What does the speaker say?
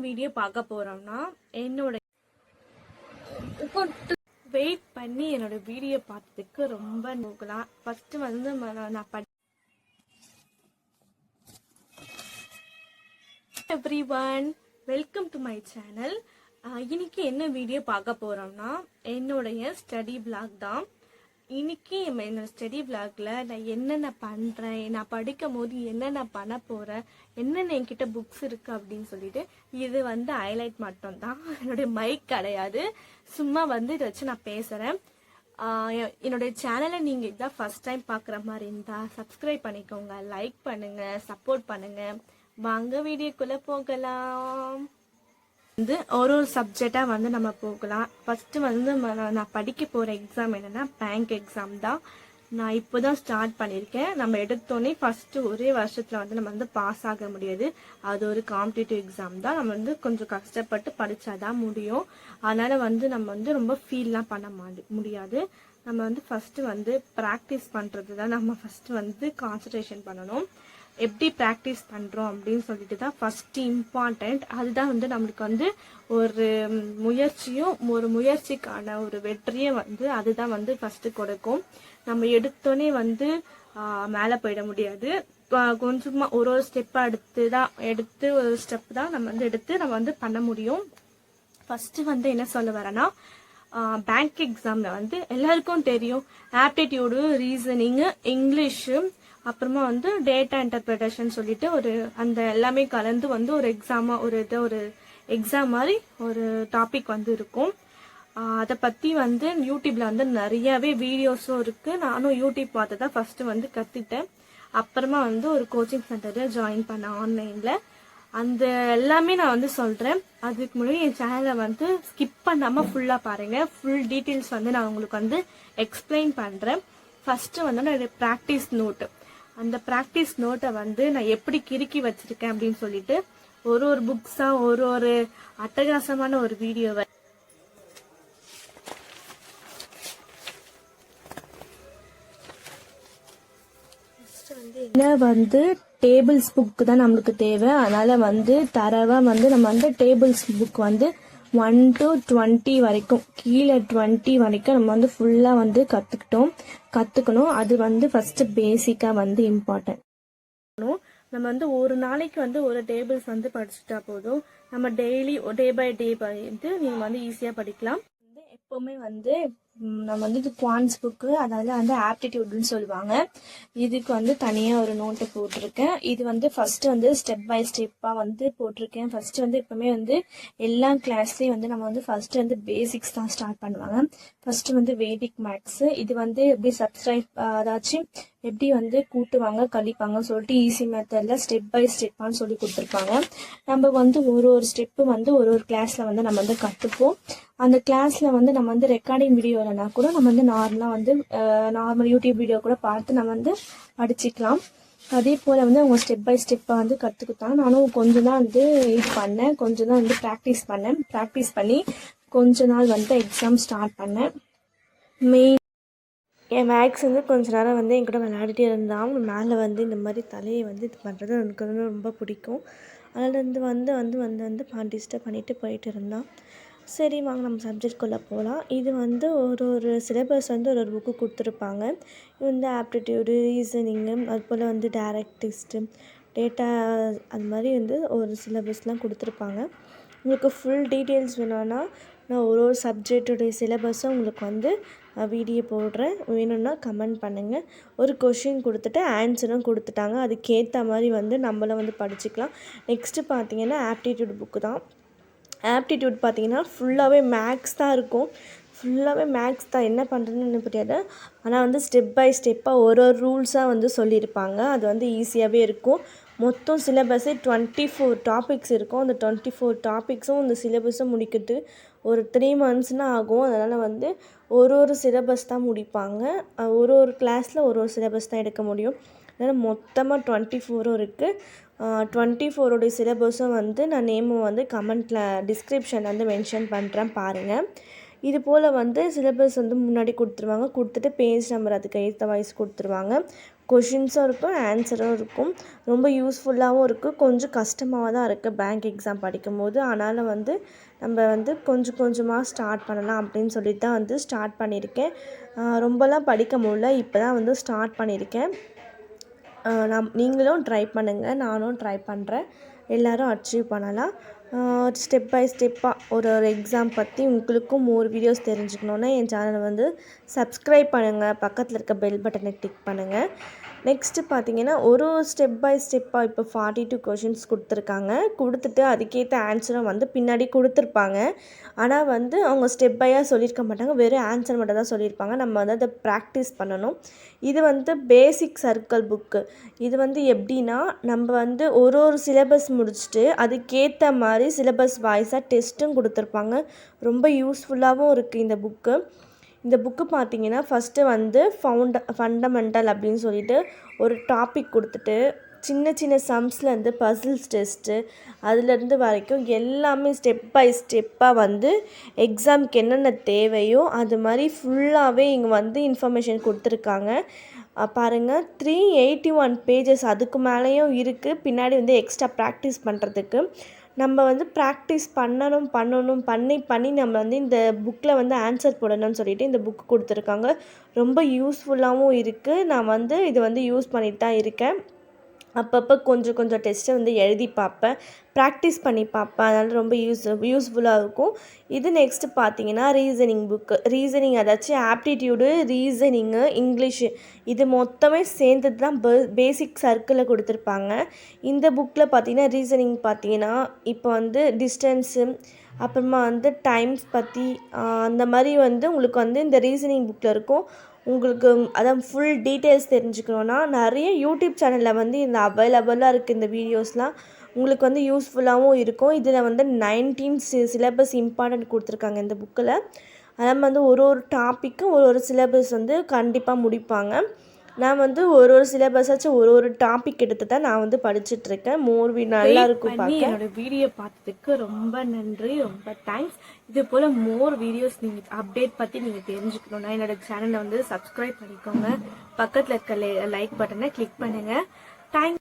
Video பார்க்க போறோம்னா என்னோட வெயிட் பண்ணி என்னோட வீடியோ பார்த்ததுக்கு ரொம்ப நோக்கலாம். ஃபர்ஸ்ட் வந்து நான் everyone, welcome to my channel. இன்னைக்கு என்ன வீடியோ பார்க்க போறோம்னா என்னுடைய ஸ்டடி பிளாக் தான். இன்னைக்கு என்னோட ஸ்டடி பிளாக்ல நான் என்னென்ன பண்றேன், நான் படிக்கும் போது என்னென்ன பண்ண போறேன், என்னென்ன என்கிட்ட புக்ஸ் இருக்கு அப்படின்னு சொல்லிட்டு இது வந்து ஹைலைட் மட்டும் தான். என்னுடைய மைக் கிடையாது, சும்மா வந்து இதை வச்சு நான் பேசுறேன். என்னுடைய சேனலை நீங்க இதான் ஃபர்ஸ்ட் டைம் பார்க்குற மாதிரி இருந்தா சப்ஸ்கிரைப் பண்ணிக்கோங்க, லைக் பண்ணுங்க, சப்போர்ட் பண்ணுங்க. வாங்க வீடியோக்குள்ள போகலாம். வந்து ஒரு சப்ஜெக்டா வந்து நம்ம போகலாம். ஃபர்ஸ்ட் வந்து நான் படிக்க போற எக்ஸாம் என்னன்னா பேங்க் எக்ஸாம் தான். நான் இப்போதான் ஸ்டார்ட் பண்ணியிருக்கேன். நம்ம எடுத்தோடனே ஃபர்ஸ்ட் ஒரே வருஷத்துல வந்து நம்ம வந்து பாஸ் ஆக முடியாது. அது ஒரு காம்படிட்டிவ் எக்ஸாம் தான். நம்ம வந்து கொஞ்சம் கஷ்டப்பட்டு படிச்சாதான் முடியும். அதனால வந்து நம்ம வந்து ரொம்ப ஃபீல்லாம் பண்ண முடியாது. நம்ம வந்து ஃபர்ஸ்ட் வந்து ப்ராக்டிஸ் பண்றது தான் நம்ம ஃபர்ஸ்ட் வந்து கான்சன்ட்ரேஷன் பண்ணணும். எப்படி ப்ராக்டிஸ் பண்ணுறோம் அப்படின்னு சொல்லிட்டு தான் ஃபர்ஸ்ட் இம்பார்ட்டண்ட். அதுதான் வந்து நம்மளுக்கு வந்து ஒரு முயற்சிக்கான ஒரு வெற்றியை வந்து அதுதான் வந்து ஃபர்ஸ்ட் கொடுக்கும். நம்ம எடுத்தோடனே வந்து மேலே போயிட முடியாது. கொஞ்சமா ஒரு ஸ்டெப்பை எடுத்து ஒரு ஸ்டெப் தான் நம்ம வந்து எடுத்து நம்ம வந்து பண்ண முடியும். ஃபர்ஸ்ட் வந்து என்ன சொல்ல வரேன்னா, பேங்க் எக்ஸாம்ல வந்து எல்லாருக்கும் தெரியும் ஆப்டிடியூடு, ரீசனிங், இங்கிலீஷு, அப்புறமா வந்து டேட்டா இன்டர்பிரேஷன் சொல்லிட்டு ஒரு அந்த எல்லாமே கலந்து வந்து ஒரு எக்ஸாம் மாதிரி ஒரு டாபிக் வந்து இருக்கும். அதை பத்தி வந்து யூடியூப்ல வந்து நிறையவே வீடியோஸும் இருக்கு. நானும் யூடியூப் பார்த்து தான் ஃபர்ஸ்ட் வந்து கத்துட்டேன். அப்புறமா வந்து ஒரு கோச்சிங் சென்டர்ல ஜாயின் பண்ண ஆன்லைன்ல. அந்த எல்லாமே நான் வந்து சொல்றேன். அதுக்கு முன்னாடி என் சேனலை வந்து ஸ்கிப் பண்ணாம ஃபுல்லா பாருங்க. ஃபுல் டீட்டெயில்ஸ் வந்து நான் உங்களுக்கு வந்து எக்ஸ்பிளைன் பண்றேன். ஃபர்ஸ்ட் வந்து நான் ப்ராக்டிஸ் நோட்டு, அந்த ப்ராக்டிஸ் நோட்டை வந்து நான் எப்படி கிறுக்கி வச்சிருக்கேன் அப்படின்னு சொல்லிட்டு ஒரு புக்ஸா ஒரு அட்டகாசமான ஒரு வீடியோவை வந்து டேபிள்ஸ் புக் தான் நம்மளுக்கு தேவை. அதனால வந்து தரவா வந்து நம்ம வந்து டேபிள்ஸ் புக் வந்து 1 to 20 வரைக்கும், கீழே 20 வரைக்கும் நம்ம வந்து ஃபுல்லா வந்து கத்துக்கணும். அது வந்து ஃபர்ஸ்ட் பேசிக்கா வந்து இம்பார்ட்டன்ட். நம்ம வந்து ஒரு நாளைக்கு வந்து ஒரு டேபிள்ஸ் வந்து படிச்சுட்டா போதும். நம்ம டெய்லி டே பை டே வந்து நீங்க வந்து ஈஸியா படிக்கலாம். எப்பவுமே வந்து நம்ம வந்து இது குவான்ஸ் புக்கு, அதாவது வந்து ஆப்டிடியூட்னு சொல்லுவாங்க. இதுக்கு வந்து தனியா ஒரு நோட்டு போட்டிருக்கேன். இது வந்து ஃபர்ஸ்ட் வந்து ஸ்டெப் பை ஸ்டெப்பா வந்து போட்டிருக்கேன். ஃபர்ஸ்ட் வந்து எப்பவுமே வந்து எல்லா கிளாஸ்லயும் வந்து நம்ம வந்து ஃபர்ஸ்ட் வந்து பேசிக்ஸ் தான் ஸ்டார்ட் பண்ணுவாங்க. ஃபர்ஸ்ட் வந்து வேதிக் மேக்ஸ், இது வந்து எப்படி அதாச்சும் எப்படி வந்து கூட்டுவாங்க கழிப்பாங்க சொல்லிட்டு ஈஸி மெத்தட்ல ஸ்டெப் பை ஸ்டெப்பான்னு சொல்லி கொடுத்துருப்பாங்க. நம்ம வந்து ஒரு ஸ்டெப்பு வந்து ஒரு கிளாஸ்ல வந்து நம்ம வந்து கத்துப்போம். அந்த கிளாஸ்ல வந்து நம்ம வந்து ரெக்கார்டிங் வீடியோ இல்லைனா கூட நம்ம வந்து நார்மல் யூடியூப் வீடியோ கூட பார்த்து நம்ம வந்து படிச்சுக்கலாம். அதே போல வந்து அவங்க ஸ்டெப் பை ஸ்டெப்பா வந்து கத்துக்கிட்டாங்க. நானும் கொஞ்சம் தான் வந்து இது பண்ணேன், கொஞ்சம் தான் வந்து ப்ராக்டிஸ் பண்ணி கொஞ்ச நாள் வந்து எக்ஸாம் ஸ்டார்ட் பண்ணேன். என் மேக்ஸ் வந்து கொஞ்ச நேரம் வந்து என் கூட விளையாடிட்டே இருந்தான். மேலே வந்து இந்த மாதிரி தலையை வந்து இது பண்ணுறது எனக்கு வந்து ரொம்ப பிடிக்கும். அதனால வந்து டிஸ்டர்ப் பண்ணிட்டு போயிட்டு இருந்தான். சரி வாங்க நம்ம சப்ஜெக்ட்குள்ளே போகலாம். இது வந்து ஒரு சிலபஸ் வந்து ஒரு புக்கு கொடுத்துருப்பாங்க. இது வந்து ஆப்டிடியூடு, ரீசனிங்கு, அது போல் வந்து டைரக்ட் டெஸ்ட்டு, டேட்டா, அது மாதிரி வந்து ஒரு சிலபஸ்லாம் கொடுத்துருப்பாங்க. உங்களுக்கு ஃபுல் டீட்டெயில்ஸ் வேணும்னா நான் ஒரு சப்ஜெக்டுடைய சிலபஸும் உங்களுக்கு வந்து வீடியோ போடுறேன். வேணும்னா கமெண்ட் பண்ணுங்கள். ஒரு கொஷின் கொடுத்துட்டு ஆன்சரும் கொடுத்துட்டாங்க. அதுக்கேற்ற மாதிரி வந்து நம்மளும் வந்து படிச்சுக்கலாம். நெக்ஸ்ட்டு பார்த்தீங்கன்னா ஆப்டிடியூட் புக்கு தான். ஆப்டிடியூட் பார்த்தீங்கன்னா ஃபுல்லாகவே மேக்ஸ் தான் இருக்கும். என்ன பண்ணுறதுன்னு புரியாது. ஆனால் வந்து ஸ்டெப் பை ஸ்டெப்பாக ஒரு ரூல்ஸாக வந்து சொல்லியிருப்பாங்க. அது வந்து ஈஸியாகவே இருக்கும். மொத்தம் சிலபஸே 24 டாபிக்ஸ் இருக்கும். அந்த 24 டாபிக்ஸும் இந்த சிலபஸும் முடிக்கிறது ஒரு 3 monthsனால் ஆகும். அதனால் வந்து ஒரு சிலபஸ் தான் முடிப்பாங்க. ஒரு கிளாஸில் ஒரு சிலபஸ் தான் எடுக்க முடியும். அதனால் மொத்தமாக 24 இருக்குது. 24 சிலபஸும் வந்து நான் நேமும் வந்து கமெண்ட்டில் டிஸ்கிரிப்ஷனில் வந்து மென்ஷன் பண்ணுறேன், பாருங்கள். இது போல் வந்து சிலபஸ் வந்து முன்னாடி கொடுத்துருவாங்க. கொடுத்துட்டு பேஜ் நம்பர் அதுக்கு ஏற்ற வாய்ஸ் கொடுத்துருவாங்க. கொஷின்ஸும் இருக்கும், ஆன்சரும் இருக்கும். ரொம்ப யூஸ்ஃபுல்லாகவும் இருக்குது. கொஞ்சம் கஷ்டமாக தான் இருக்குது பேங்க் எக்ஸாம் படிக்கும்போது. ஆனாலும் நம்ம கொஞ்சம் கொஞ்சமாக ஸ்டார்ட் பண்ணலாம் அப்படின்னு சொல்லிட்டு தான் ஸ்டார்ட் பண்ணியிருக்கேன். ரொம்பலாம் படிக்க முடியல, இப்போ தான் ஸ்டார்ட் பண்ணியிருக்கேன். நீங்களும் ட்ரை பண்ணுங்கள், நானும் ட்ரை பண்ணுறேன். எல்லோரும் அச்சீவ் பண்ணலாம். ஸ்டெப் பை ஸ்டெப்பாக ஒரு எக்ஸாம் பற்றி உங்களுக்கும் மோர் வீடியோஸ் தெரிஞ்சுக்கணுன்னா என் சேனலை சப்ஸ்கிரைப் பண்ணுங்கள், பக்கத்தில் இருக்க பெல் பட்டனை கிளிக் பண்ணுங்கள். நெக்ஸ்ட்டு பார்த்தீங்கன்னா ஒரு ஸ்டெப் பை ஸ்டெப்பாக இப்போ 42 கொஷின்ஸ் கொடுத்துருக்காங்க. கொடுத்துட்டு அதுக்கேற்ற ஆன்சரும் பின்னாடி கொடுத்துருப்பாங்க. ஆனால் அவங்க ஸ்டெப் பையாக சொல்லியிருக்க மாட்டாங்க, வெறும் ஆன்சர் மட்டும் தான் சொல்லியிருப்பாங்க. நம்ம அதை ப்ராக்டிஸ் பண்ணணும். இது பேசிக் சர்க்கிள் புக்கு. இது எப்படின்னா நம்ம ஒரு சிலபஸ் முடிச்சுட்டு அதுக்கேற்ற மாதிரி சிலபஸ் வாய்ஸாக டெஸ்ட்டும் கொடுத்துருப்பாங்க. ரொம்ப யூஸ்ஃபுல்லாகவும் இருக்குது இந்த புக்கு. இந்த புக்கு பார்த்தீங்கன்னா ஃபஸ்ட்டு ஃபண்டமெண்டல் அப்படின்னு சொல்லிட்டு ஒரு டாபிக் கொடுத்துட்டு சின்ன சின்ன சம்ஸ்லேருந்து பசில்ஸ் டெஸ்ட்டு அதுலேருந்து வரைக்கும் எல்லாமே ஸ்டெப் பை ஸ்டெப்பாக எக்ஸாமுக்கு என்னென்ன தேவையோ அது மாதிரி ஃபுல்லாகவே இங்கே இன்ஃபர்மேஷன் கொடுத்துருக்காங்க. பாருங்கள், 381 பேஜஸ் அதுக்கு மேலேயும் இருக்குது. பின்னாடி எக்ஸ்ட்ரா ப்ராக்டிஸ் பண்ணுறதுக்கு நம்ம ப்ராக்டிஸ் பண்ணணும் பண்ணி நம்ம இந்த புக்கில் ஆன்சர் போடணும்னு சொல்லிட்டு இந்த புக் கொடுத்துருக்காங்க. ரொம்ப யூஸ்ஃபுல்லாகவும் இருக்குது. நான் இது யூஸ் பண்ணிட்டு தான் இருக்கேன். அப்பப்போ கொஞ்சம் டெஸ்ட்டை எழுதி பார்ப்பேன், ப்ராக்டிஸ் பண்ணி பார்ப்பேன். அதனால் ரொம்ப யூஸ்ஃபுல்லாக இருக்கும். இது நெக்ஸ்ட்டு பார்த்தீங்கன்னா ரீசனிங் புக்கு. ரீசனிங் அதாச்சும் ஆப்டிடியூடு, ரீசனிங்கு, இங்கிலீஷு இது மொத்தமே சேர்ந்தது தான் பேசிக் சர்க்கிளில் கொடுத்துருப்பாங்க. இந்த புக்கில் பார்த்தீங்கன்னா ரீசனிங் பார்த்தீங்கன்னா இப்போ டிஸ்டன்ஸு அப்புறமா டைம்ஸ் பற்றி அந்த மாதிரி உங்களுக்கு இந்த ரீசனிங் புக்கில் இருக்கும். உங்களுக்கு அதான் ஃபுல் டீட்டெயில்ஸ் தெரிஞ்சுக்கணுன்னா நிறைய யூடியூப் சேனலில் இந்த அவைலபிளாக இருக்குது. இந்த வீடியோஸ்லாம் உங்களுக்கு யூஸ்ஃபுல்லாகவும் இருக்கும். இதில் 19 சிலபஸ் இம்பார்ட்டன்ட் கொடுத்துருக்காங்க இந்த புக்கில். அதனால் ஒரு டாப்பிக்கும் ஒரு சிலபஸ் கண்டிப்பாக முடிப்பாங்க. நான் ஒரு சிலபஸாச்சும் ஒரு டாபிக் எடுத்து தான் நான் படிச்சுட்ருக்கேன். நல்லா இருக்கும் பார்க்க. என்னோடய வீடியோ பார்த்ததுக்கு ரொம்ப நன்றி, ரொம்ப தேங்க்ஸ். இது போல் மோர் வீடியோஸ் நீங்கள் அப்டேட் பற்றி நீங்கள் தெரிஞ்சுக்கணுன்னா என்னோடய சேனலை சப்ஸ்கிரைப் பண்ணிக்கோங்க, பக்கத்தில் இருக்க லைக் பட்டனை கிளிக் பண்ணுங்கள். தேங்க்ஸ்.